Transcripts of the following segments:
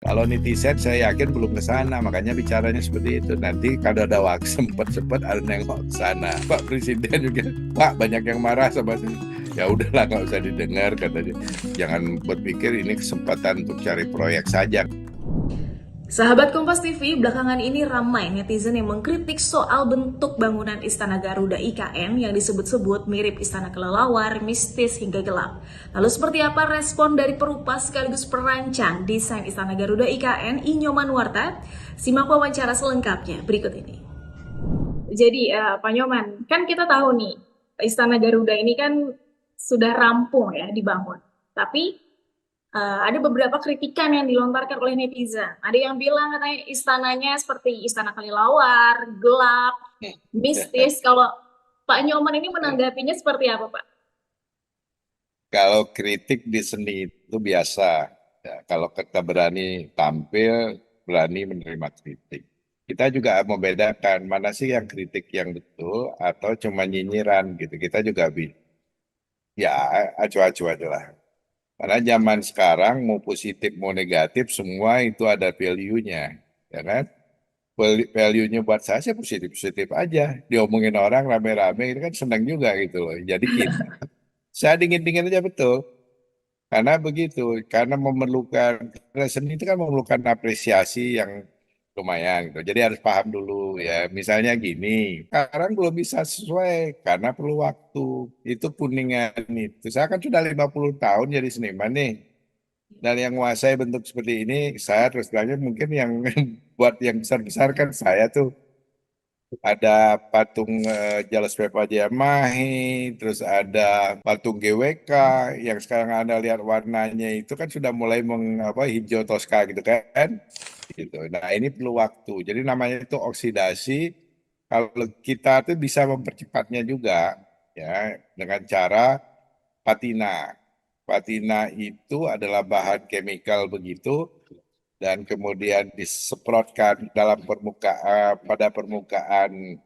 Kalau netizen saya yakin belum ke sana, makanya bicaranya seperti itu. Nanti kalau ada waktu sempat ada nengok ke sana. Pak Presiden juga, Pak banyak yang marah sama saya. Ya udahlah nggak usah didengar katanya. Jangan berpikir ini kesempatan untuk cari proyek saja. Sahabat Kompas TV, belakangan ini ramai netizen yang mengkritik soal bentuk bangunan Istana Garuda IKN yang disebut-sebut mirip Istana Kelelawar, mistis hingga gelap. Lalu seperti apa respon dari perupa sekaligus perancang desain Istana Garuda IKN, Inyoman Warta? Simak wawancara selengkapnya berikut ini. Jadi Pak Nyoman, kan kita tahu nih Istana Garuda ini kan sudah rampung ya dibangun. Tapi ada beberapa kritikan yang dilontarkan oleh netizen. Ada yang bilang katanya istananya seperti Istana Kelilawar, gelap, mistis. Kalau Pak Nyoman ini menanggapinya seperti apa, Pak? Kalau kritik di seni itu biasa. Ya, kalau kita berani tampil, berani menerima kritik. Kita juga membedakan mana sih yang kritik yang betul atau cuma nyinyiran gitu. Kita juga ya acu-acu aja lah. Karena zaman sekarang mau positif mau negatif semua itu ada value-nya, ya kan? Value-nya buat saya sih positif-positif aja. Diomongin orang rame-rame itu kan senang juga gitu loh. Jadi kita, saya dingin-dingin aja betul. Karena begitu, karena memerlukan, karena seni itu kan memerlukan apresiasi yang lumayan gitu. Jadi harus paham dulu ya. Misalnya gini, sekarang belum bisa sesuai karena perlu waktu. Itu kuningan itu. Saya kan sudah 50 tahun jadi seniman nih. Dan yang menguasai bentuk seperti ini, saya terus terangnya mungkin yang buat yang besar-besar kan saya tuh ada patung Jales Pepa Mahi, terus ada patung GWK yang sekarang Anda lihat warnanya itu kan sudah mulai hijau toska gitu kan. Gitu. Nah, ini perlu waktu. Jadi namanya itu oksidasi. Kalau kita tuh bisa mempercepatnya juga ya dengan cara patina. Patina itu adalah bahan chemical begitu dan kemudian disemprotkan dalam pada permukaan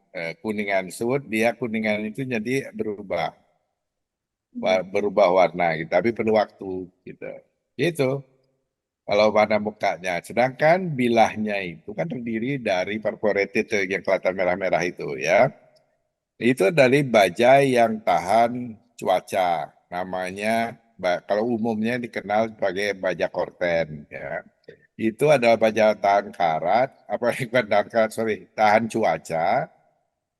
kuningan tersebut, dia kuningan itu jadi berubah warna gitu. Tapi perlu waktu gitu. Itu kalau warna mukanya. Sedangkan bilahnya itu kan terdiri dari perforated yang kelihatan merah-merah itu ya. Itu dari baja yang tahan cuaca. Namanya kalau umumnya dikenal sebagai baja korten ya. Itu adalah baja tahan karat, apa bukan tahan karat, sorry, tahan cuaca,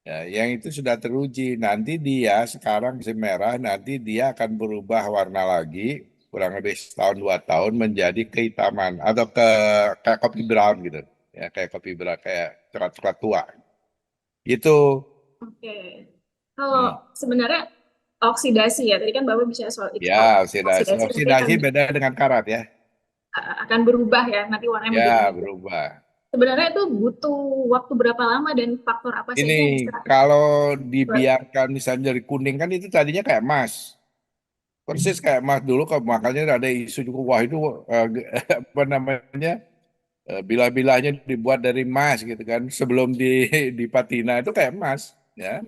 ya, yang itu sudah teruji. Nanti dia sekarang masih merah, nanti dia akan berubah warna lagi, kurang lebih setahun 2 tahun menjadi kehitaman atau kayak kopi brown gitu, ya kayak kopi brown kayak coklat-coklat tua. Itu, Oke. Kalau hmm. sebenarnya oksidasi ya, tadi kan Bapak bicara soal itu. Ya Kalau oksidasi, oksidasi nanti oksidasi beda dengan karat ya, akan berubah ya, nanti warnanya menjadi ya hijau. berubah. Sebenarnya itu butuh waktu berapa lama dan faktor apa Ini saja yang bisa kalau buat. dibiarkan misalnya dari kuning kan itu tadinya kayak emas. Persis kayak emas dulu, kok makanya ada isu juga, wah itu apa namanya bilah-bilahnya dibuat dari emas gitu kan. Sebelum di patina itu kayak emas, ya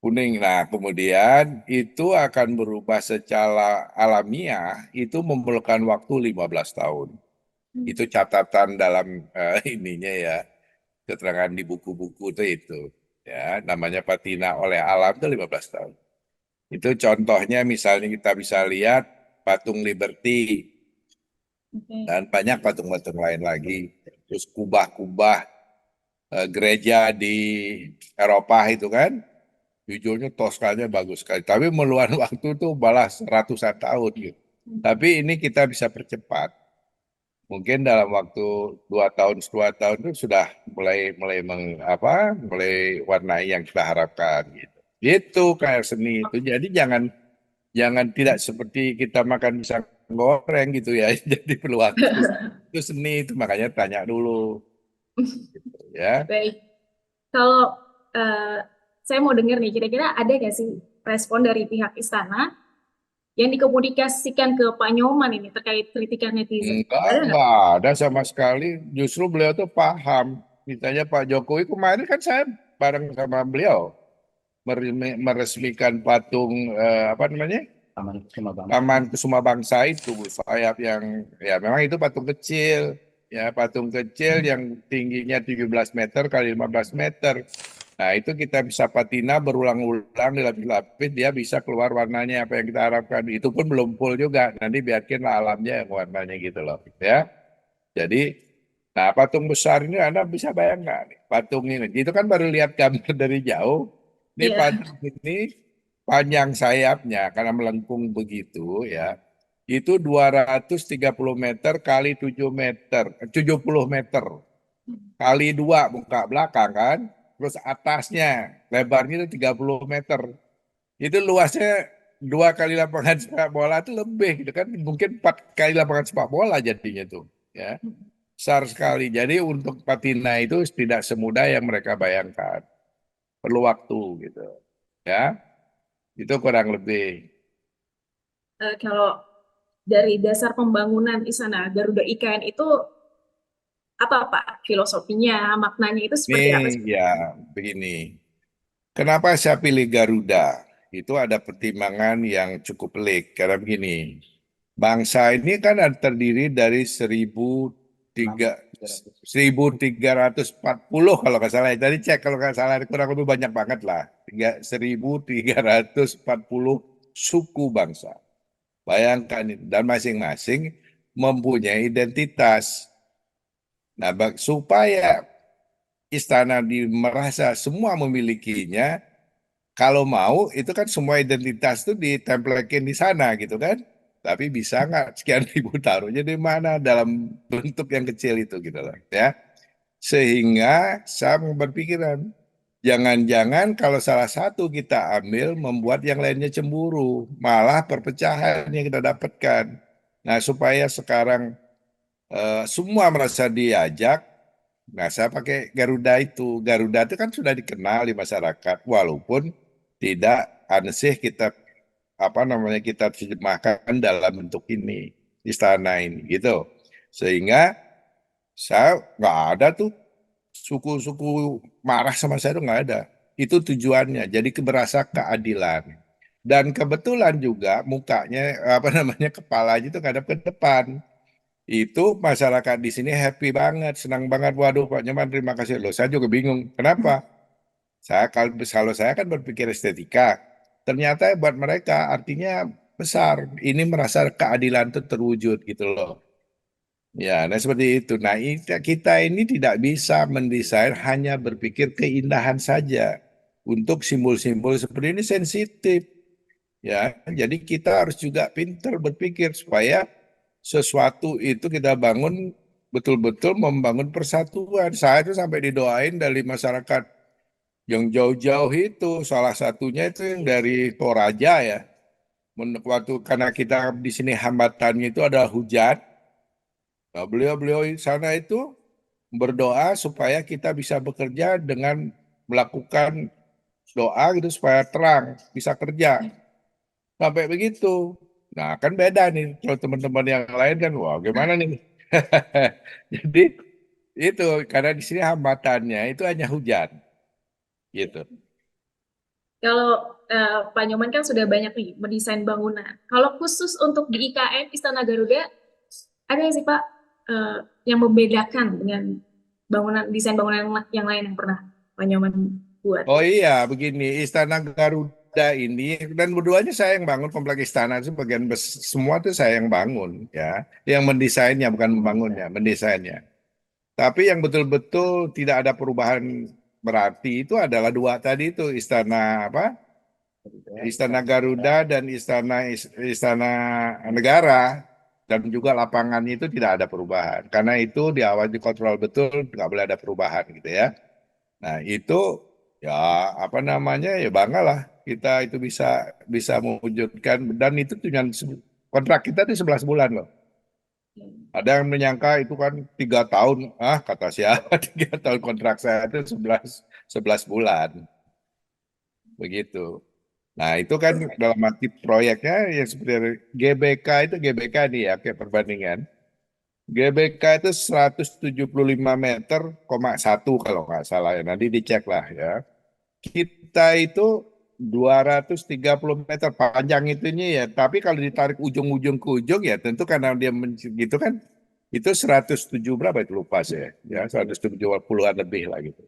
kuning. Nah kemudian itu akan berubah secara alamiah itu memerlukan waktu 15 tahun. Itu catatan dalam ininya ya, keterangan di buku-buku itu ya namanya patina oleh alam itu 15 tahun. Itu contohnya misalnya kita bisa lihat patung Liberty Oke. dan banyak patung-patung lain lagi. Terus kubah-kubah gereja di Eropa itu kan, jujurnya Toskanya bagus sekali. Tapi meluangkan waktu itu balas ratusan tahun gitu. Tapi ini kita bisa percepat. Mungkin dalam waktu 2 tahun itu sudah mulai mulai mulai warnai yang kita harapkan gitu. Itu kayak seni itu. Jadi jangan jangan tidak seperti kita makan pisang goreng gitu ya. Jadi perlu waktu. Itu seni itu makanya tanya dulu ya. Baik, kalau eh, saya mau dengar nih, kira-kira ada nggak sih respon dari pihak istana yang dikomunikasikan ke Pak Nyoman ini terkait kritikan netizen? Ada nggak? Enggak ada sama sekali. Justru beliau tuh paham. Misalnya Pak Jokowi kemarin kan saya bareng sama beliau meresmikan patung apa namanya Taman Kusuma Bangsa. Taman Kusuma Bangsa itu sayap yang ya memang itu patung kecil. ya patung kecil yang tingginya 17 meter kali 15 meter. Nah, itu kita bisa patina berulang-ulang dilapis-lapis, dia bisa keluar warnanya apa yang kita harapkan. Itu pun belum full juga, nanti biarkanlah alamnya yang warnanya gitu loh. Ya, jadi, nah patung besar ini Anda bisa bayangkan, nih, patung ini, itu kan baru lihat gambar dari jauh. Ini Iya. patung ini panjang sayapnya karena melengkung begitu ya. Itu 230 meter kali 7 meter, 70 meter kali dua muka belakang kan. Terus atasnya lebarnya itu 30 meter. Itu luasnya dua kali lapangan sepak bola itu lebih gitu kan. Mungkin empat kali lapangan sepak bola jadinya tuh. Ya, besar sekali. Jadi untuk patina itu tidak semudah yang mereka bayangkan. Perlu waktu gitu. Ya, itu kurang lebih. Kalau dari dasar pembangunan Istana Garuda IKN itu apa Pak filosofinya, maknanya itu Ini seperti apa sih? ya begini. Kenapa saya pilih Garuda? Itu ada pertimbangan yang cukup pelik. Karena begini, bangsa ini kan terdiri dari 1340 kalau nggak salah. Tadi cek kalau nggak salah kurang lebih banyak banget lah. 1340 suku bangsa. Bayangkan itu. Dan masing-masing mempunyai identitas. Nah, supaya istana merasa semua memilikinya, kalau mau itu kan semua identitas itu ditempelkan di sana gitu kan. Tapi bisa nggak sekian ribu taruhnya di mana dalam bentuk yang kecil itu gitu loh ya. Sehingga saya berpikiran jangan-jangan kalau salah satu kita ambil membuat yang lainnya cemburu, malah perpecahan yang kita dapatkan. Nah, supaya sekarang semua merasa diajak. Nah, saya pakai Garuda itu. Garuda itu kan sudah dikenal di masyarakat, walaupun tidak ansih kita apa namanya kita terjemahkan dalam bentuk ini istana ini gitu. Sehingga saya nggak ada tuh suku-suku marah sama saya itu nggak ada. Itu tujuannya. Jadi berasa keadilan. Dan kebetulan juga mukanya apa namanya kepalanya itu ngadap ke depan. Itu masyarakat di sini happy banget, senang banget. Waduh, Pak Nyoman, terima kasih loh. Saya juga bingung. Kenapa? Kalau saya kan berpikir estetika, ternyata buat mereka artinya besar. Ini merasa keadilan itu terwujud gitu loh. Ya, nah seperti itu. Nah, kita ini tidak bisa mendesain hanya berpikir keindahan saja. Untuk simbol-simbol seperti ini sensitif. Ya, jadi kita harus juga pintar berpikir supaya sesuatu itu kita bangun betul-betul membangun persatuan. Saya itu sampai didoain dari masyarakat yang jauh-jauh itu, salah satunya itu yang dari Toraja ya. Waktu karena kita di sini hambatannya itu ada hujan, nah, beliau-beliau di sana itu berdoa supaya kita bisa bekerja dengan melakukan doa gitu supaya terang, bisa kerja. Sampai begitu. Nah, kan beda nih kalau teman-teman yang lain kan, wah gimana nih? Jadi itu karena di sini hambatannya itu hanya hujan, gitu. Kalau Pak Nyoman kan sudah banyak nih mendesain bangunan. Kalau khusus untuk di IKN Istana Garuda, ada nggak sih Pak yang membedakan dengan desain bangunan yang lain yang pernah Pak Nyoman buat? Oh iya, begini, Istana Garuda ini dan berduanya saya yang bangun kompleks istana itu bagian semua itu saya yang bangun ya, yang mendesainnya bukan membangunnya, mendesainnya. Tapi yang betul-betul tidak ada perubahan berarti itu adalah dua tadi itu Istana apa? Istana Garuda dan Istana Negara dan juga lapangannya itu tidak ada perubahan karena itu di awal dikontrol betul nggak boleh ada perubahan gitu ya. Nah, itu ya apa namanya ya banggalah kita itu bisa bisa mewujudkan dan itu dengan kontrak kita itu 11 bulan loh. Ada yang menyangka itu kan 3 tahun, ah kata siapa 3 tahun kontrak saya itu 11 bulan begitu. Nah, itu kan dalam arti proyeknya yang seperti GBK itu GBK nih ya kayak perbandingan. GBK itu 175 meter, koma satu kalau nggak salah ya. Nanti dicek lah ya. Kita itu 230 meter panjang itunya ya. Tapi kalau ditarik ujung-ujung ke ujung ya tentu karena dia gitu kan Itu 107 berapa itu lupa saya. Ya, 170-an lebih lah gitu.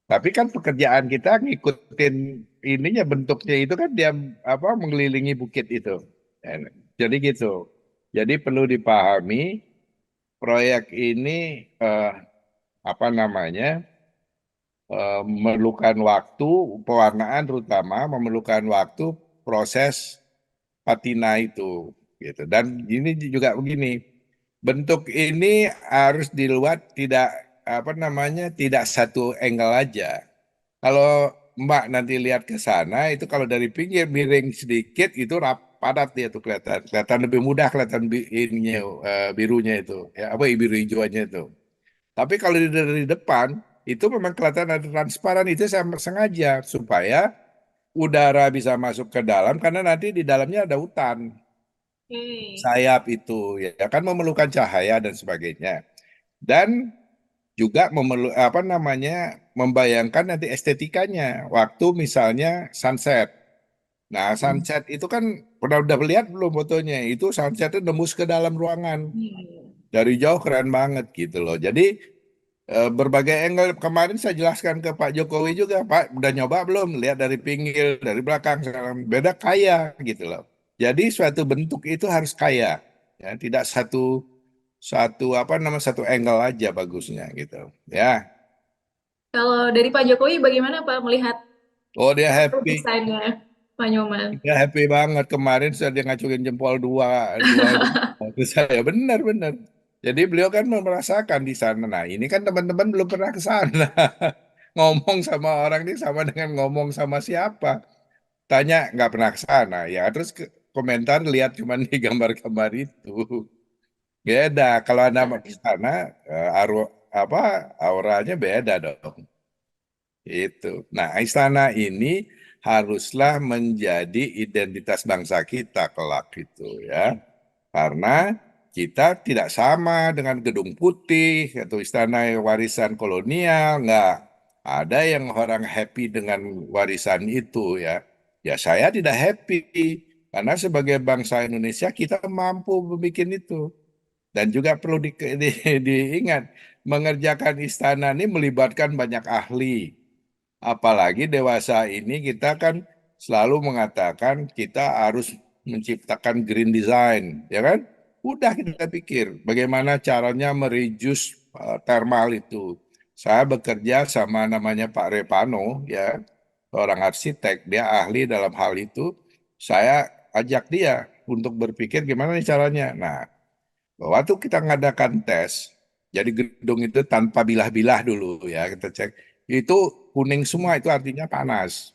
Tapi kan pekerjaan kita ngikutin ininya bentuknya itu kan dia apa mengelilingi bukit itu. Jadi gitu. Jadi perlu dipahami proyek ini eh, apa namanya memerlukan waktu pewarnaan terutama memerlukan waktu proses patina itu gitu. Dan ini juga begini, bentuk ini harus dilihat tidak apa namanya tidak satu angle aja. Kalau Mbak nanti lihat ke sana itu kalau dari pinggir miring sedikit itu padat dia tuh kelihatan lebih mudah kelihatan ininya, birunya itu ya apa biru hijauannya itu. Tapi kalau dari depan itu memang kelihatan ada transparan itu saya sengaja supaya udara bisa masuk ke dalam karena nanti di dalamnya ada hutan Oke. sayap itu ya kan memerlukan cahaya dan sebagainya dan juga apa namanya membayangkan nanti estetikanya waktu misalnya sunset. Nah, sunset itu kan pernah udah lihat belum fotonya? Itu sunset itu nembus ke dalam ruangan. Hmm. Dari jauh keren banget gitu loh. Jadi berbagai angle kemarin saya jelaskan ke Pak Jokowi juga, Pak udah nyoba belum lihat dari pinggir, dari belakang, sekarang beda kaya gitu loh. Jadi suatu bentuk itu harus kaya, ya tidak satu satu apa nama satu angle aja bagusnya gitu, ya. Kalau dari Pak Jokowi bagaimana Pak melihat Oh dia happy, desainnya Pak Nyoman? dia happy banget kemarin saya dia ngacurin jempol dua dua ke saya benar-benar. Jadi beliau kan merasakan di sana. Nah ini kan teman-teman belum pernah ke sana. Ngomong sama orang ini sama dengan ngomong sama siapa. Tanya nggak pernah ke sana. Ya terus komentar lihat cuman di gambar-gambar itu. Beda. Kalau Anda mau ke sana, apa auranya beda dong. Itu. Nah, istana ini haruslah menjadi identitas bangsa kita kelak itu ya. Karena kita tidak sama dengan Gedung Putih atau istana warisan kolonial, nggak ada yang orang happy dengan warisan itu ya. Ya saya tidak happy karena sebagai bangsa Indonesia kita mampu membuat itu. Dan juga perlu diingat, mengerjakan istana ini melibatkan banyak ahli. Apalagi dewasa ini kita kan selalu mengatakan kita harus menciptakan green design, ya kan? Udah kita pikir bagaimana caranya mereduce thermal itu. Saya bekerja sama namanya Pak Repano, ya, seorang arsitek, dia ahli dalam hal itu. Saya ajak dia untuk berpikir gimana nih caranya. Nah, waktu kita ngadakan tes, jadi gedung itu tanpa bilah-bilah dulu ya kita cek. Itu kuning semua itu artinya panas.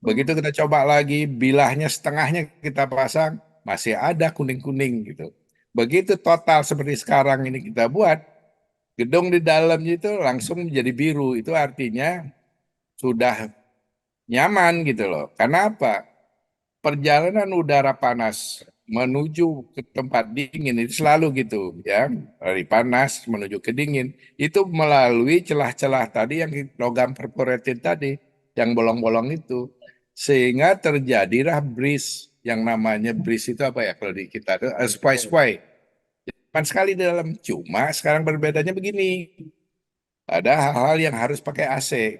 Begitu kita coba lagi bilahnya setengahnya kita pasang masih ada kuning-kuning gitu. Begitu total seperti sekarang ini kita buat gedung di dalamnya itu langsung menjadi biru. Itu artinya sudah nyaman gitu loh. Karena apa? Perjalanan udara panas menuju ke tempat dingin itu selalu gitu ya dari panas menuju ke dingin itu melalui celah-celah tadi yang logam perforated tadi yang bolong-bolong itu sehingga terjadilah breeze yang namanya breeze itu apa ya kalau di kita itu spy-spy kan sekali di dalam cuma sekarang berbedanya begini ada hal-hal yang harus pakai AC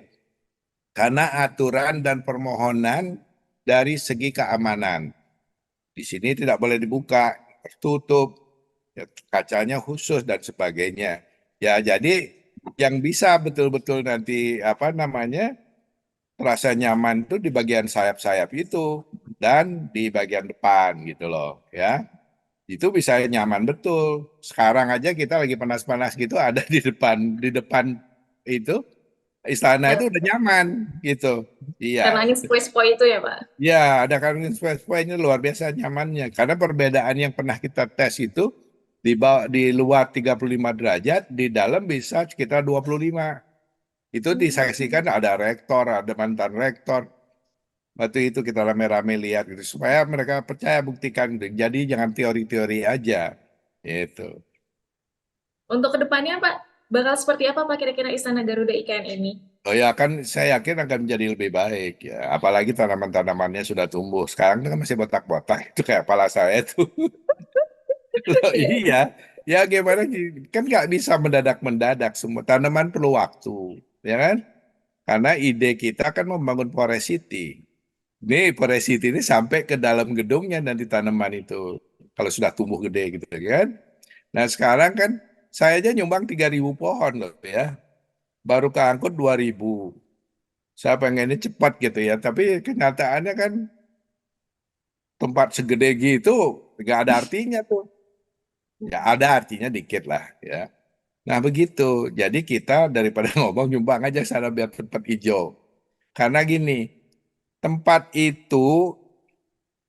karena aturan dan permohonan dari segi keamanan. Di sini tidak boleh dibuka, tertutup, ya, kacanya khusus dan sebagainya. Ya, jadi yang bisa betul-betul nanti apa namanya terasa nyaman itu di bagian sayap-sayap itu dan di bagian depan gitu loh, ya. Itu bisa nyaman betul. Sekarang aja kita lagi panas-panas gitu ada di depan itu istana itu udah nyaman gitu. Iya. Karena ini sepoi-sepoi itu ya Pak? Ya, ada karbon ini luar biasa nyamannya. Karena perbedaan yang pernah kita tes itu di luar 35 derajat, di dalam bisa sekitar 25. Itu disaksikan ada rektor, ada mantan rektor. Waktu itu kita rame-rame lihat gitu supaya mereka percaya buktikan. Jadi jangan teori-teori aja. Itu. Untuk kedepannya Pak, bakal seperti apa Pak kira-kira Istana Garuda IKN ini? Oh ya kan saya yakin akan menjadi lebih baik ya. Apalagi tanaman-tanamannya sudah tumbuh. Sekarang kan masih botak-botak itu kayak kepala saya itu. Loh, Iya. iya, Ya gimana kan nggak bisa mendadak-mendadak, semua tanaman perlu waktu, ya kan? Karena ide kita kan membangun forest city. Ini forest city ini sampai ke dalam gedungnya nanti tanaman itu kalau sudah tumbuh gede gitu kan. Nah sekarang kan saya aja nyumbang 3.000 pohon loh ya, baru keangkut 2.000. Saya pengennya cepat gitu ya, tapi kenyataannya kan tempat segede gitu nggak ada artinya tuh. Ya ada artinya dikit lah ya. Nah begitu. Jadi kita daripada ngomong nyumbang aja sana biar tempat hijau. Karena gini, tempat itu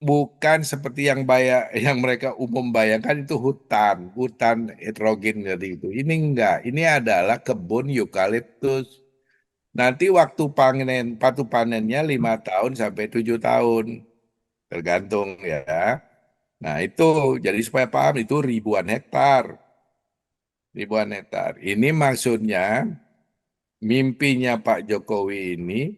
bukan seperti yang yang mereka umum bayangkan itu hutan, hutan heterogen jadi itu. Ini enggak. Ini adalah kebun eukaliptus. Nanti waktu panennya 5 tahun sampai 7 tahun, tergantung ya. Nah itu jadi supaya paham itu ribuan hektar, ribuan hektar. Ini maksudnya mimpinya Pak Jokowi ini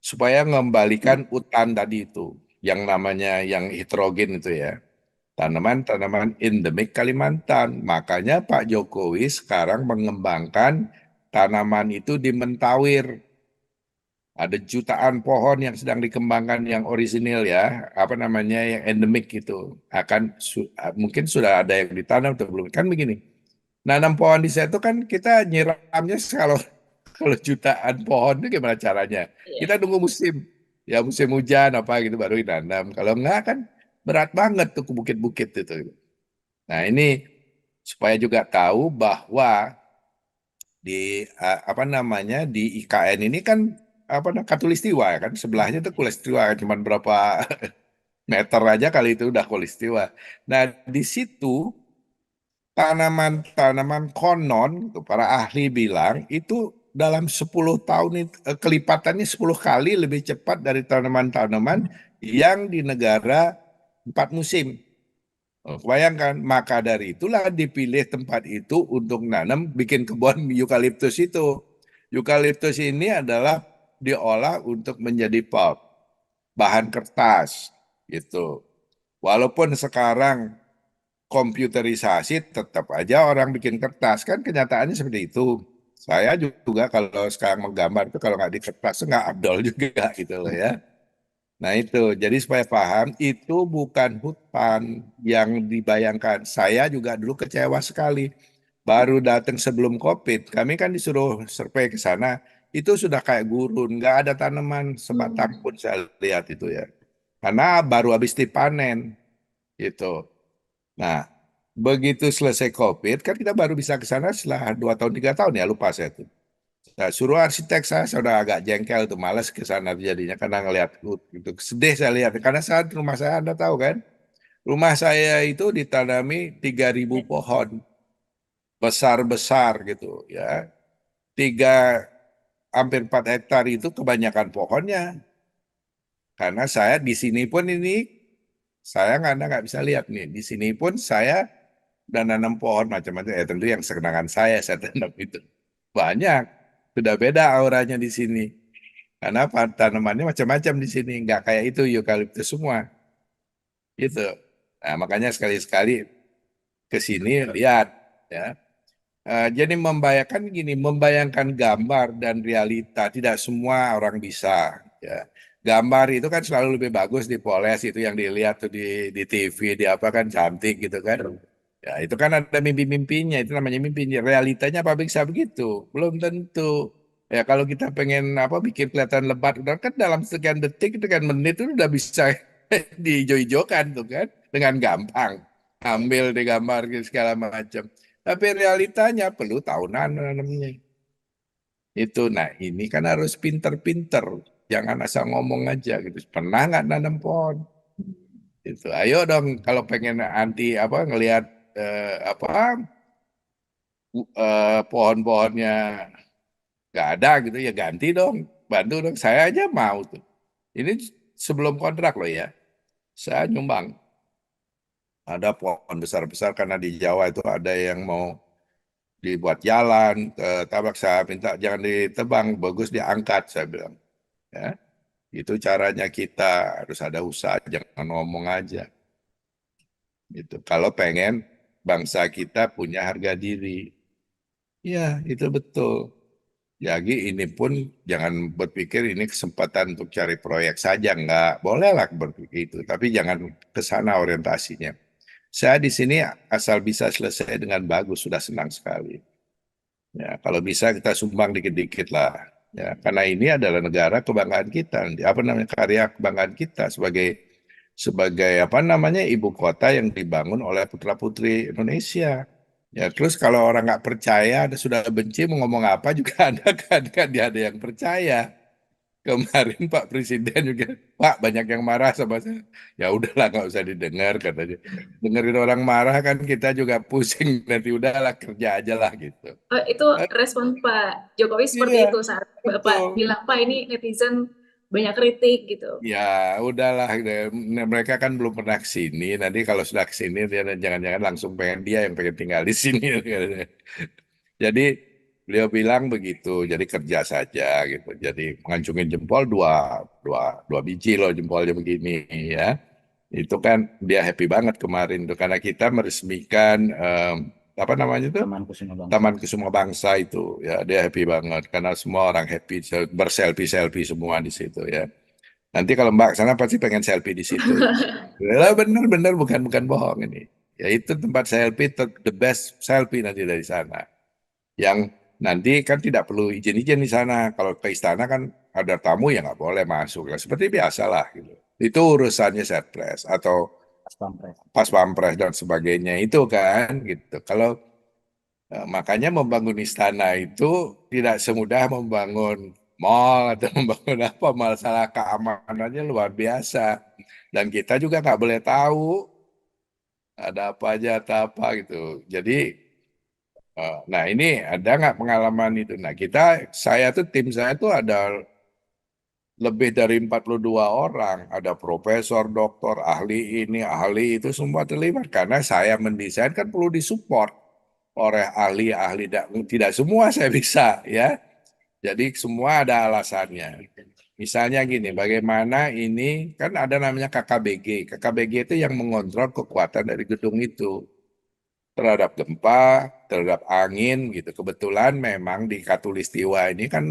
supaya mengembalikan hutan tadi itu, yang namanya yang heterogen itu ya, tanaman-tanaman endemik Kalimantan. Makanya Pak Jokowi sekarang mengembangkan tanaman itu di Mentawir. Ada jutaan pohon yang sedang dikembangkan yang orisinil ya, apa namanya yang endemik itu. Mungkin sudah ada yang ditanam atau belum. Kan begini, nanam pohon di situ kan kita nyiramnya kalau kalau jutaan pohon itu gimana caranya? Kita Iya. nunggu musim, ya musim hujan apa gitu baru ditanam. Kalau enggak kan berat banget tuh ke bukit-bukit itu. Nah ini supaya juga tahu bahwa di apa namanya di IKN ini kan apa Katulistiwa ya kan sebelahnya itu Kulistiwa cuman berapa meter aja kali itu udah Kulistiwa. Nah di situ tanaman-tanaman konon gitu, para ahli bilang itu dalam 10 tahun kelipatannya 10 kali lebih cepat dari tanaman-tanaman yang di negara 4 musim. Oh, bayangkan, maka dari itulah dipilih tempat itu untuk nanam bikin kebun eukaliptus itu. Eukaliptus ini adalah diolah untuk menjadi pulp, bahan kertas gitu. Walaupun sekarang komputerisasi tetap aja orang bikin kertas kan kenyataannya seperti itu. Saya juga kalau sekarang menggambar itu kalau nggak di kertas nggak abdol juga gitu loh ya. Nah itu jadi supaya paham itu bukan hutan yang dibayangkan. Saya juga dulu kecewa sekali. Baru datang sebelum COVID, kami kan disuruh survei ke sana. Itu sudah kayak gurun, nggak ada tanaman sebatang pun saya lihat itu ya. Karena baru habis dipanen gitu. Nah, begitu selesai COVID, kan kita baru bisa ke sana setelah 2 tahun, 3 tahun ya, lupa saya tuh. Nah, suruh arsitek saya sudah agak jengkel tuh, malas ke sana jadinya karena ngelihat itu sedih saya lihat. Karena saat rumah saya Anda tahu kan, rumah saya itu ditanami 3.000 pohon besar-besar gitu ya. Tiga hampir 4 hektar itu kebanyakan pohonnya. Karena saya di sini pun ini saya nggak bisa lihat nih. Di sini pun saya dan nanam pohon macam-macam. Tentu yang sekenangan saya tanam itu banyak. Sudah beda auranya di sini. Karena tanamannya macam-macam di sini, nggak kayak itu eukaliptus semua. Gitu. Nah, makanya sekali-sekali ke sini lihat ya. Jadi membayangkan gini, membayangkan gambar dan realita tidak semua orang bisa. Ya, gambar itu kan selalu lebih bagus dipoles itu yang dilihat tuh di TV di apa kan cantik gitu kan. Ya itu kan ada mimpi-mimpinya itu namanya mimpi. Realitanya apa bisa begitu? Belum tentu. Ya kalau kita pengen apa bikin kelihatan lebat, udah kan dalam sekian detik, sekian menit itu udah bisa dijo-ijokan tuh kan dengan gampang. Ambil digambar gitu, segala macam. Tapi realitanya perlu tahunan namanya. Itu, nah ini kan harus pinter-pinter. Jangan asal ngomong aja gitu. Pernah nggak nanam pohon? Itu. Ayo dong kalau pengen anti apa ngelihat apa pohon-pohonnya nggak ada gitu ya ganti dong. Bantu dong. Saya aja mau tuh. Ini sebelum kontrak loh ya. Saya nyumbang. Ada pohon besar-besar karena di Jawa itu ada yang mau dibuat jalan ke tabak saya minta jangan ditebang bagus diangkat saya bilang ya itu caranya kita harus ada usaha jangan ngomong aja gitu kalau pengen bangsa kita punya harga diri. Ya, itu betul. Jadi ini pun jangan berpikir ini kesempatan untuk cari proyek saja, nggak bolehlah berpikir itu, tapi jangan ke sana orientasinya. Saya di sini asal bisa selesai dengan bagus sudah senang sekali. Ya, kalau bisa kita sumbang dikit-dikit lah. Ya, karena ini adalah negara kebanggaan kita, apa namanya karya kebanggaan kita sebagai sebagai apa namanya ibu kota yang dibangun oleh putra-putri Indonesia. Ya, terus kalau orang nggak percaya, ada sudah benci mau ngomong apa juga kan dia ada yang percaya. Kemarin Pak Presiden juga, Pak banyak yang marah sama saya. Ya udahlah nggak usah didengar katanya. Dengerin orang marah kan kita juga pusing nanti udahlah kerja aja lah gitu. Itu Eh, respon Pak Jokowi seperti iya, itu saat Bapak betul. bilang, Pak ini netizen banyak kritik gitu. Ya udahlah, mereka kan belum pernah ke sini. Nanti kalau sudah ke sini dia jangan-jangan langsung pengen dia yang pengen tinggal di sini. Jadi beliau bilang begitu, jadi kerja saja gitu. Jadi mengancungin jempol dua, dua, dua biji loh jempolnya begini ya. Itu kan dia happy banget kemarin tuh karena kita meresmikan apa namanya itu Taman Kusuma Bangsa. Taman Kusuma Bangsa itu ya dia happy banget karena semua orang happy berselfie-selfie semua di situ ya. Nanti kalau Mbak ke sana pasti pengen selfie di situ. Lah bener-bener bukan bohong ini. Ya itu tempat selfie the best selfie nanti dari sana yang nanti kan tidak perlu izin-izin di sana. Kalau ke istana kan ada tamu yang nggak boleh masuk. Ya, seperti biasa lah gitu. Itu urusannya Setpres atau Pas Pampres. pas pampres dan sebagainya itu kan gitu. Kalau makanya membangun istana itu tidak semudah membangun mall atau membangun apa masalah keamanannya luar biasa. Dan kita juga nggak boleh tahu ada apa aja atau apa gitu. Jadi nah ini ada nggak pengalaman itu? Nah saya tuh tim saya tuh ada lebih dari 42 orang. Ada profesor, doktor, ahli ini, ahli itu semua terlibat. Karena saya mendesain kan perlu disupport oleh ahli-ahli. Tidak semua saya bisa ya. Jadi semua ada alasannya. Misalnya gini, bagaimana ini kan ada namanya KKBG. KKBG itu yang mengontrol kekuatan dari gedung itu terhadap gempa, terhadap angin gitu. Kebetulan memang di Katulistiwa ini kan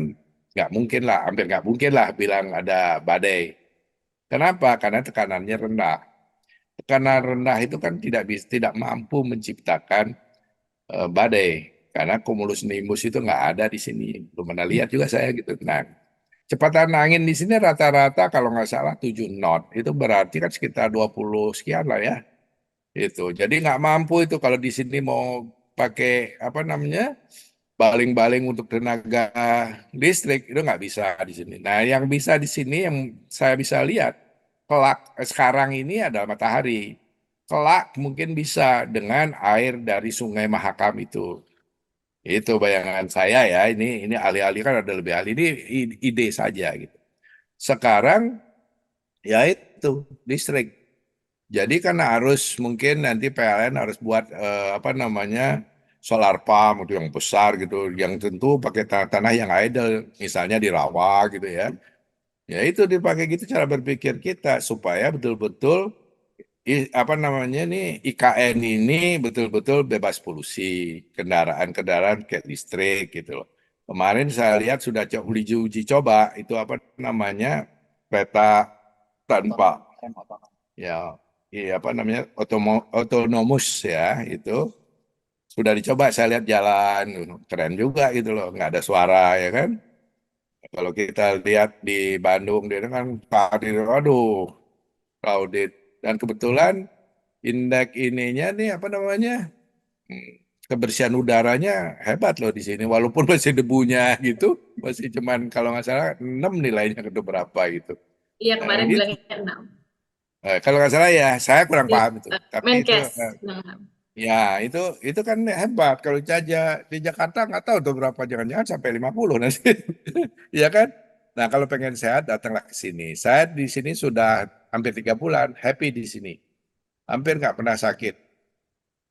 nggak mungkin lah, hampir nggak mungkin lah bilang ada badai. Kenapa? Karena tekanannya rendah. Tekanan rendah itu kan tidak mampu menciptakan badai. Karena cumulus nimbus itu nggak ada di sini. Belum pernah lihat juga saya gitu. Nah, kecepatan angin di sini rata-rata kalau nggak salah 7 knot. Itu berarti kan sekitar 20 sekian lah ya. Itu. Jadi nggak mampu itu kalau di sini mau pakai apa namanya baling-baling untuk tenaga listrik itu nggak bisa di sini. Nah, yang bisa di sini yang saya bisa lihat kelak sekarang ini adalah matahari. Kelak mungkin bisa dengan air dari Sungai Mahakam itu. Itu bayangan saya ya. Ini ahli-ahli kan ada lebih ahli. Ini ide saja gitu. Sekarang ya itu listrik. Jadi kan harus mungkin nanti PLN harus buat apa namanya solar farm itu yang besar gitu, yang tentu pakai tanah-tanah yang idle, misalnya di rawa gitu ya. Ya itu dipakai gitu cara berpikir kita supaya betul-betul apa namanya nih IKN ini betul-betul bebas polusi, kendaraan-kendaraan kayak listrik gitu loh. Kemarin saya lihat sudah uji coba itu apa namanya kereta tanpa Rem otonom. ya, iya apa namanya otonomus ya itu sudah dicoba saya lihat jalan keren juga gitu loh nggak ada suara ya kan kalau kita lihat di Bandung dia kan padat aduh crowded dan kebetulan indeks ininya nih apa namanya hmm, kebersihan udaranya hebat loh di sini walaupun masih debunya gitu masih cuman kalau nggak salah 6 nilainya ke berapa gitu. Iya Nah, kemarin gitu. bilangnya 6. Kalau nggak salah ya saya kurang Di paham itu tapi itu Menkes. Nah, ya, itu kan hebat. Kalau saja di Jakarta nggak tahu tuh berapa, jangan-jangan sampai 50 nanti. Ya kan? Nah, kalau pengen sehat, datanglah ke sini. Saya di sini sudah hampir 3 bulan, happy di sini. Hampir nggak pernah sakit.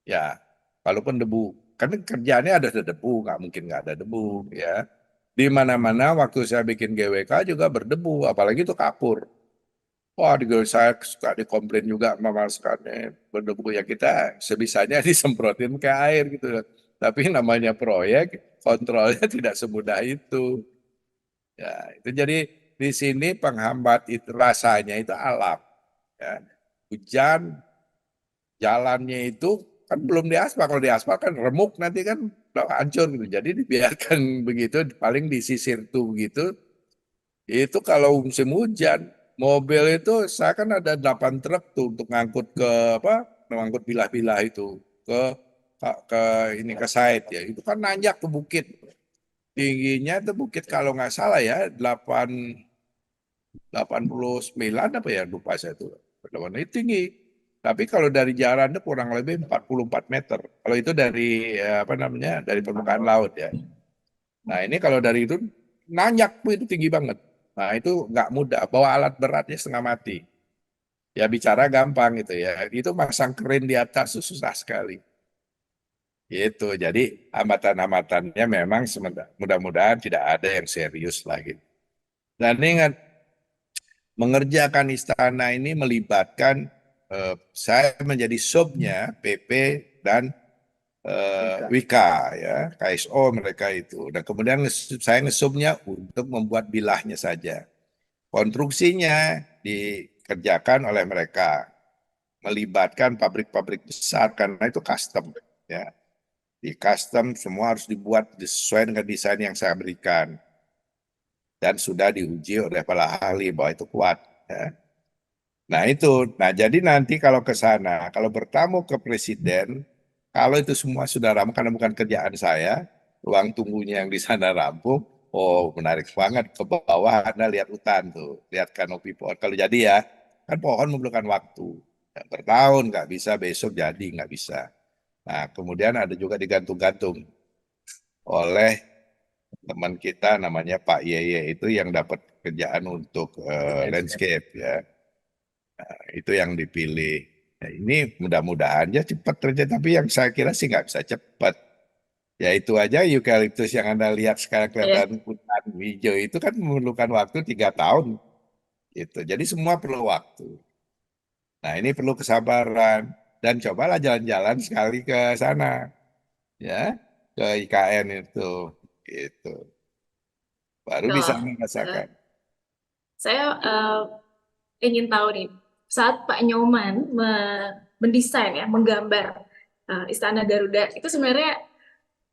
Ya, walaupun debu. Karena kerjaannya ada debu, nggak mungkin nggak ada debu. Ya, di mana-mana waktu saya bikin GWK juga berdebu, apalagi itu kapur. Wah, saya suka dikomplain juga sama maskarnya berdebu ya kita sebisanya disemprotin ke air gitu. Tapi namanya proyek, kontrolnya tidak semudah itu. Ya, itu jadi di sini penghambat itu rasanya itu alam. Ya. Hujan, jalannya itu kan belum diaspal. Kalau diaspal kan remuk nanti kan hancur gitu. Jadi dibiarkan begitu, paling disisir tuh begitu. Itu kalau musim hujan, mobil itu saya kan ada 8 truk tuh untuk ngangkut ke apa? Ngangkut bilah-bilah itu ke ke ini ke site ya. Itu kan nanjak ke bukit. Tingginya itu bukit kalau nggak salah ya 89 apa ya lupa saya tuh. Itu tinggi. Tapi kalau dari jalan itu kurang lebih 44 meter. Kalau itu dari apa namanya dari permukaan laut ya. Nah ini kalau dari itu nanjak itu tinggi banget. Nah itu nggak mudah. Bawa alat beratnya setengah mati. Ya bicara gampang gitu ya. Itu masang kren di atas itu susah sekali. Gitu. Jadi hambatan-hambatannya memang mudah-mudahan tidak ada yang serius lagi. Dan ingat mengerjakan istana ini melibatkan saya menjadi subnya PP dan Wika ya KSO mereka itu dan kemudian saya ngesubnya untuk membuat bilahnya saja konstruksinya dikerjakan oleh mereka melibatkan pabrik-pabrik besar karena itu custom ya di custom semua harus dibuat sesuai dengan desain yang saya berikan dan sudah diuji oleh para ahli bahwa itu kuat ya. Nah itu, nah jadi nanti kalau ke sana, kalau bertamu ke presiden, kalau itu semua sudah rampung, karena bukan kerjaan saya, ruang tunggunya yang di sana rampung, oh menarik banget, ke bawah Anda lihat hutan tuh, lihat kanopi pohon. Kalau jadi ya, kan pohon memerlukan waktu. Ya, bertahun nggak bisa, besok jadi nggak bisa. Nah kemudian ada juga digantung-gantung oleh teman kita namanya Pak Yeye itu yang dapat kerjaan untuk landscape ya. Itu yang dipilih. Nah, ini mudah-mudahan ya cepat terjadi, tapi yang saya kira sih nggak bisa cepat. Ya itu aja eukaliptus yang Anda lihat sekarang Ya. kelihatan hutan hijau itu kan memerlukan waktu 3 tahun. Gitu. Jadi semua perlu waktu. Nah ini perlu kesabaran dan cobalah jalan-jalan sekali ke sana, ya ke IKN itu, gitu. Baru bisa Kalau merasakan. saya ingin tahu nih, saat Pak Nyoman mendesain ya, menggambar Istana Garuda, itu sebenarnya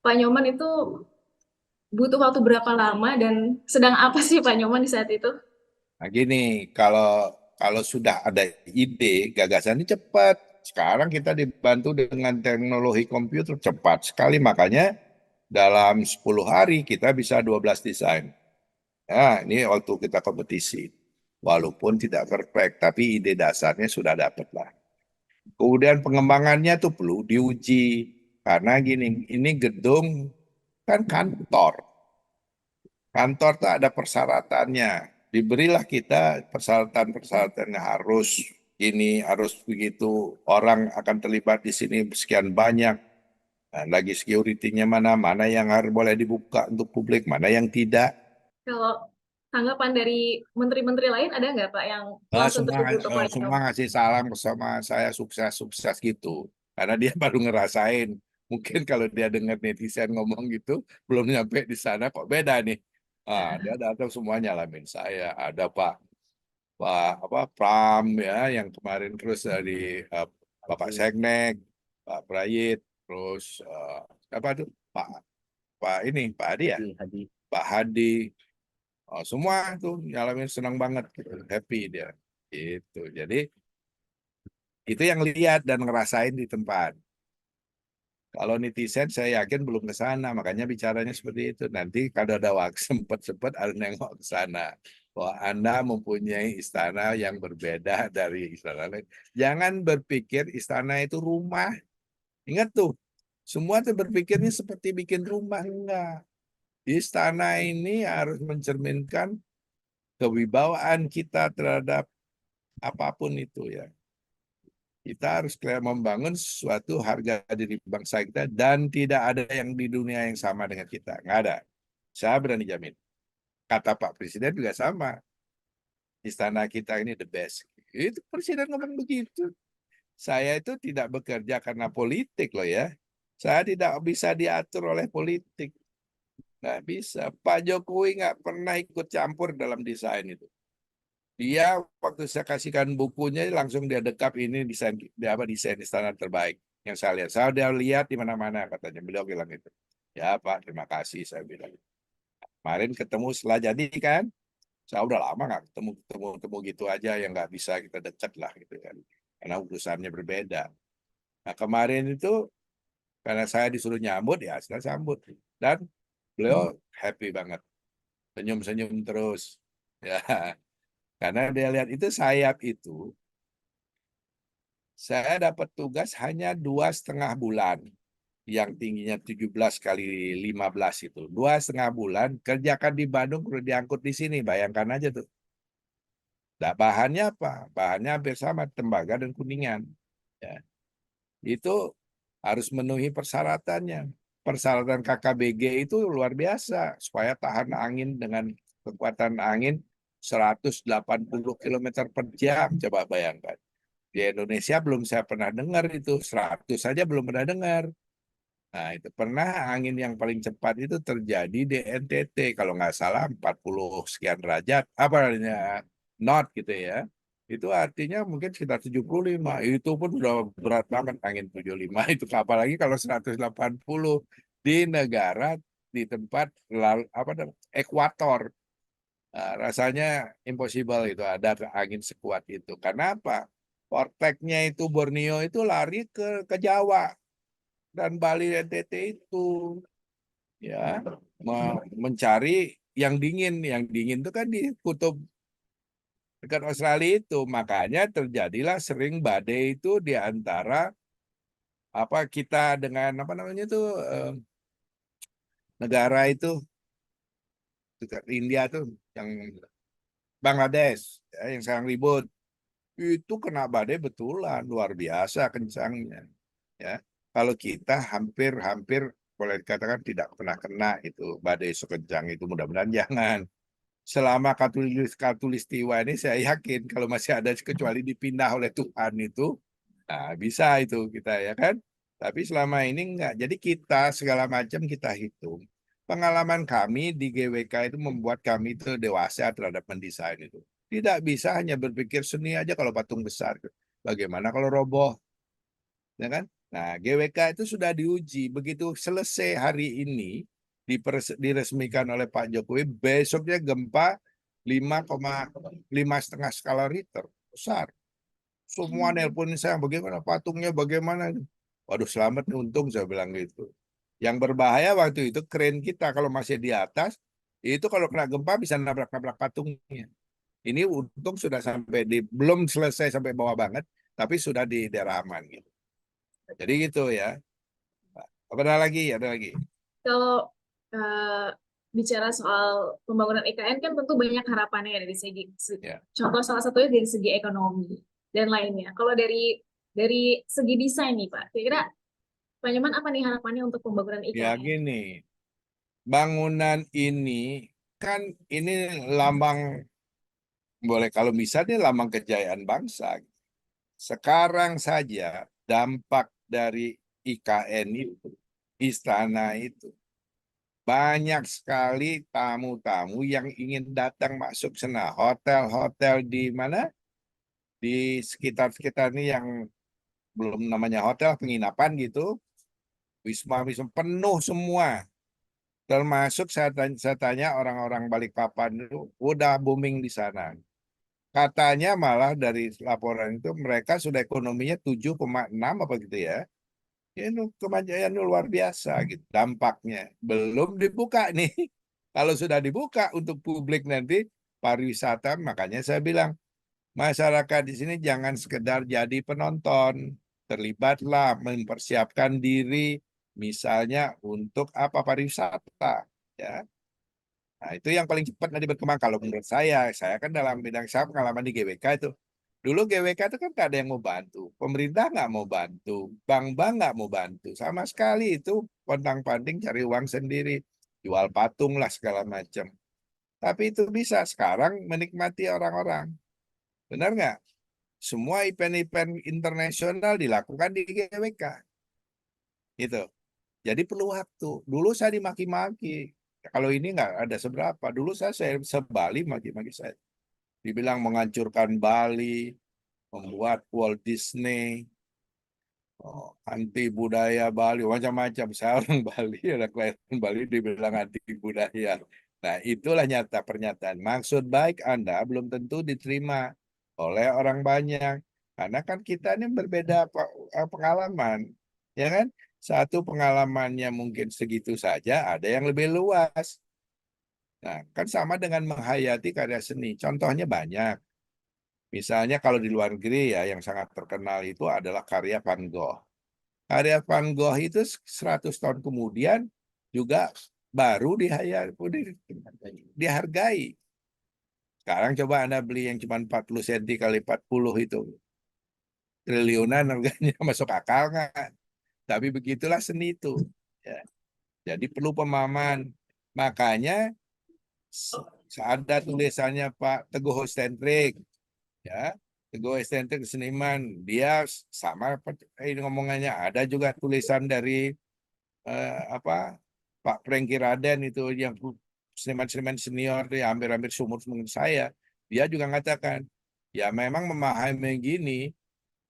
Pak Nyoman itu butuh waktu berapa lama dan sedang apa sih Pak Nyoman di saat itu? Nah gini, kalau kalau sudah ada ide, gagasan ini cepat. Sekarang kita dibantu dengan teknologi komputer cepat sekali, makanya dalam 10 hari kita bisa 12 desain. Ya, ini waktu kita kompetisi. Walaupun tidak perfect, tapi ide dasarnya sudah dapat lah. Kemudian pengembangannya tuh perlu diuji. Karena gini, ini gedung kan kantor. Kantor tuh ada persyaratannya. Diberilah kita persyaratan-persyaratannya harus ini, harus begitu. Orang akan terlibat di sini sekian banyak. Nah, lagi security-nya mana, mana yang harus boleh dibuka untuk publik, mana yang tidak. Kalau tanggapan dari menteri-menteri lain ada nggak Pak yang langsung terjun ke Pak Semua Nyoman? ngasih salam sama saya sukses-sukses gitu. Karena dia baru ngerasain. Mungkin kalau dia dengar netizen ngomong gitu, belum nyampe di sana kok beda nih. Ah, dia datang semua nyalamin saya. Ada Pak apa Pram ya yang kemarin terus dari eh, Bapak Seknek, Pak Prayit, terus apa tuh Pak ini Pak Hadi ya, Hadi. Pak Hadi. Oh, semua tuh nyalamin senang banget gitu, happy dia. Itu. Jadi itu yang lihat dan ngerasain di tempat. Kalau netizen saya yakin belum ke sana, makanya bicaranya seperti itu. Nanti kalau ada waktu sempat-sempat ada nengok ke sana. Bahwa Anda mempunyai istana yang berbeda dari istana lain. Jangan berpikir istana itu rumah. Ingat tuh, semua tuh berpikirnya seperti bikin rumah. Enggak. Istana ini harus mencerminkan kewibawaan kita terhadap apapun itu ya. Kita harus membangun suatu harga diri bangsa kita dan tidak ada yang di dunia yang sama dengan kita. Nggak ada. Saya berani jamin. Kata Pak Presiden juga sama. Istana kita ini the best. Itu presiden ngomong begitu. Saya itu tidak bekerja karena politik loh ya. Saya tidak bisa diatur oleh politik. Nggak bisa. Pak Jokowi nggak pernah ikut campur dalam desain itu. Dia waktu saya kasihkan bukunya langsung dia dekap ini desain istana terbaik yang saya lihat. Saya udah lihat di mana-mana katanya. Beliau bilang itu. Ya Pak, terima kasih saya bilang. Kemarin ketemu setelah jadi kan, saya udah lama nggak ketemu gitu aja yang nggak bisa kita dekat lah gitu kan. Karena urusannya berbeda. Nah kemarin itu karena saya disuruh nyambut ya saya sambut dan beliau happy banget, senyum-senyum terus. Ya, karena dia lihat itu sayap itu, saya dapat tugas hanya 2,5 bulan, yang tingginya 17 kali 15 itu. 2,5 bulan kerjakan di Bandung, udah diangkut di sini, bayangkan aja tuh. Nah, bahannya apa? Bahannya hampir sama, tembaga dan kuningan. Ya. Itu harus memenuhi persyaratannya. Persyaratan KKBG itu luar biasa, supaya tahan angin dengan kekuatan angin 180 km per jam. Coba bayangkan. Di Indonesia belum saya pernah dengar itu, 100 saja belum pernah dengar. Nah, itu pernah angin yang paling cepat itu terjadi di NTT, kalau nggak salah 40 sekian derajat, apa namanya, knot gitu ya. Itu artinya mungkin sekitar 75, itu pun udah berat banget angin 75 itu, apalagi kalau 180 di negara di tempat apa ekuator. Nah, rasanya impossible itu ada angin sekuat itu. Karena apa? Vortexnya itu Borneo itu lari ke Jawa dan Bali NTT itu ya mencari yang dingin itu kan di kutub dekat Australia itu, makanya terjadilah sering badai itu di antara apa kita dengan apa namanya itu negara itu dekat India tuh yang Bangladesh ya, yang sekarang ribut itu kena badai betulan luar biasa kencangnya ya. Kalau kita hampir-hampir boleh dikatakan tidak pernah kena itu badai sekencang itu, mudah-mudahan jangan. Selama Katulistiwa ini saya yakin kalau masih ada kecuali dipindah oleh Tuhan itu, nah bisa itu kita ya kan. Tapi selama ini enggak. Jadi kita segala macam kita hitung. Pengalaman kami di GWK itu membuat kami itu dewasa terhadap mendesain itu. Tidak bisa hanya berpikir seni aja kalau patung besar. Bagaimana kalau roboh, ya kan? Nah, GWK itu sudah diuji. Begitu selesai hari ini, diresmikan oleh Pak Jokowi, besoknya gempa 5,5 skala Richter. Besar. Semua nelpon saya, bagaimana patungnya, bagaimana. Waduh, selamat nih, untung saya bilang gitu. Yang berbahaya waktu itu kren kita kalau masih di atas, itu kalau kena gempa bisa nabrak-nabrak patungnya. Ini untung sudah sampai belum selesai sampai bawah banget, tapi sudah di daerah aman gitu. Jadi gitu ya. Apa ada lagi? Ada lagi. Kalau eh, bicara soal pembangunan IKN kan tentu banyak harapannya ya dari Ya. contoh salah satunya dari segi ekonomi dan lainnya. Kalau dari segi desain nih Pak, kira-kira Pak Nyoman apa nih harapannya untuk pembangunan Ya IKN? gini, bangunan ini kan ini lambang, boleh kalau bisa dia lambang kejayaan bangsa. Sekarang saja dampak dari IKN itu, istana itu, banyak sekali tamu-tamu yang ingin datang masuk sana. Hotel-hotel di mana? Di sekitar-sekitar ini yang belum namanya hotel, penginapan gitu. Wisma-wisma penuh semua. Termasuk saya tanya orang-orang Balikpapan itu udah booming di sana. Katanya malah dari laporan itu mereka sudah ekonominya 7,6 apa gitu ya. Ini kemajuan luar biasa gitu dampaknya. Belum dibuka nih. Kalau sudah dibuka untuk publik nanti pariwisata, makanya saya bilang masyarakat di sini jangan sekedar jadi penonton. Terlibatlah mempersiapkan diri misalnya untuk apa pariwisata ya. Nah, itu yang paling cepat nanti berkembang kalau menurut saya. Saya kan dalam bidang saya pengalaman di GWK itu. Dulu GWK itu kan gak ada yang mau bantu. Pemerintah nggak mau bantu. Bank-bank nggak mau bantu. Sama sekali itu pontang-panting cari uang sendiri. Jual patung lah segala macam. Tapi itu bisa sekarang menikmati orang-orang. Benar nggak? semua event-event internasional dilakukan di GWK. Gitu. Jadi perlu waktu. Dulu saya dimaki-maki. Kalau ini nggak ada seberapa. Dulu saya sebali maki-maki saya. Dibilang menghancurkan Bali, membuat Walt Disney, anti budaya Bali, macam-macam. Saya orang Bali, ada kelahiran Bali dibilang anti budaya. Nah, itulah nyata pernyataan. Maksud baik Anda belum tentu diterima oleh orang banyak. Karena kan kita ini berbeda pengalaman. Ya kan? Satu pengalamannya mungkin segitu saja, ada yang lebih luas. Nah, kan sama dengan menghayati karya seni. Contohnya banyak. Misalnya kalau di luar negeri ya yang sangat terkenal itu adalah karya Van Gogh. Karya Van Gogh itu 100 tahun kemudian juga baru dihargai. Sekarang coba Anda beli yang cuma 40 cm kali 40 itu. Triliunan harganya masuk akal nggak? Tapi begitulah seni itu. Ya. Jadi perlu pemahaman. Makanya ada tulisannya Pak Teguh Hostentrik. Ya, Teguh Hostentrik seniman. Dia sama ini ngomongannya. Ada juga tulisan dari apa Pak Prengki Raden itu yang seniman-seniman senior dia hampir-hampir seumur saya. Dia juga mengatakan, ya memang memahami gini,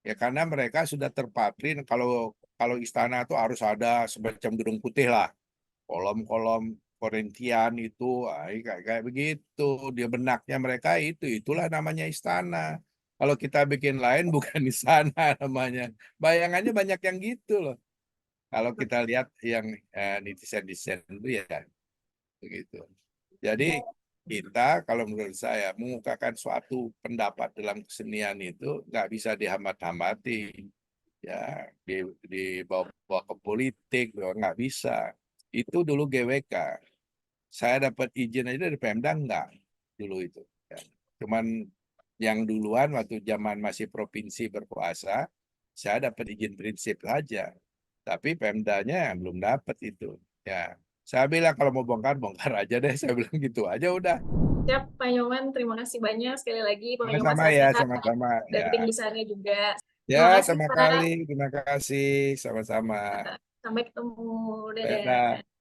ya karena mereka sudah terpatri kalau kalau istana itu harus ada semacam gedung putih lah, kolom-kolom Korintian itu, kayak begitu. Dia benaknya mereka itulah namanya istana. Kalau kita bikin lain bukan istana namanya. Bayangannya banyak yang gitu loh. Kalau kita lihat yang netizen-netizen itu ya begitu. Jadi kita kalau menurut saya mengungkapkan suatu pendapat dalam kesenian itu nggak bisa dihambat-hambati, ya dibawa ke politik, nggak bisa. Itu dulu GWK. Saya dapat izin aja dari Pemda nggak dulu itu. Ya. Cuman yang duluan waktu zaman masih provinsi berkuasa, saya dapat izin prinsip saja. Tapi Pemdanya belum dapat itu. Ya, saya bilang kalau mau bongkar, bongkar aja deh. Saya bilang gitu aja udah. Siap, Pak Nyoman. Terima kasih banyak sekali lagi. Pak Nyoman Sama-sama ya, sehat-sehat. sama-sama Dan ya. tim desainnya juga. Ya, Terima kasih, sama Pak. kali. Terima kasih. Sama-sama. Sampai ketemu. Dadah. Dadah.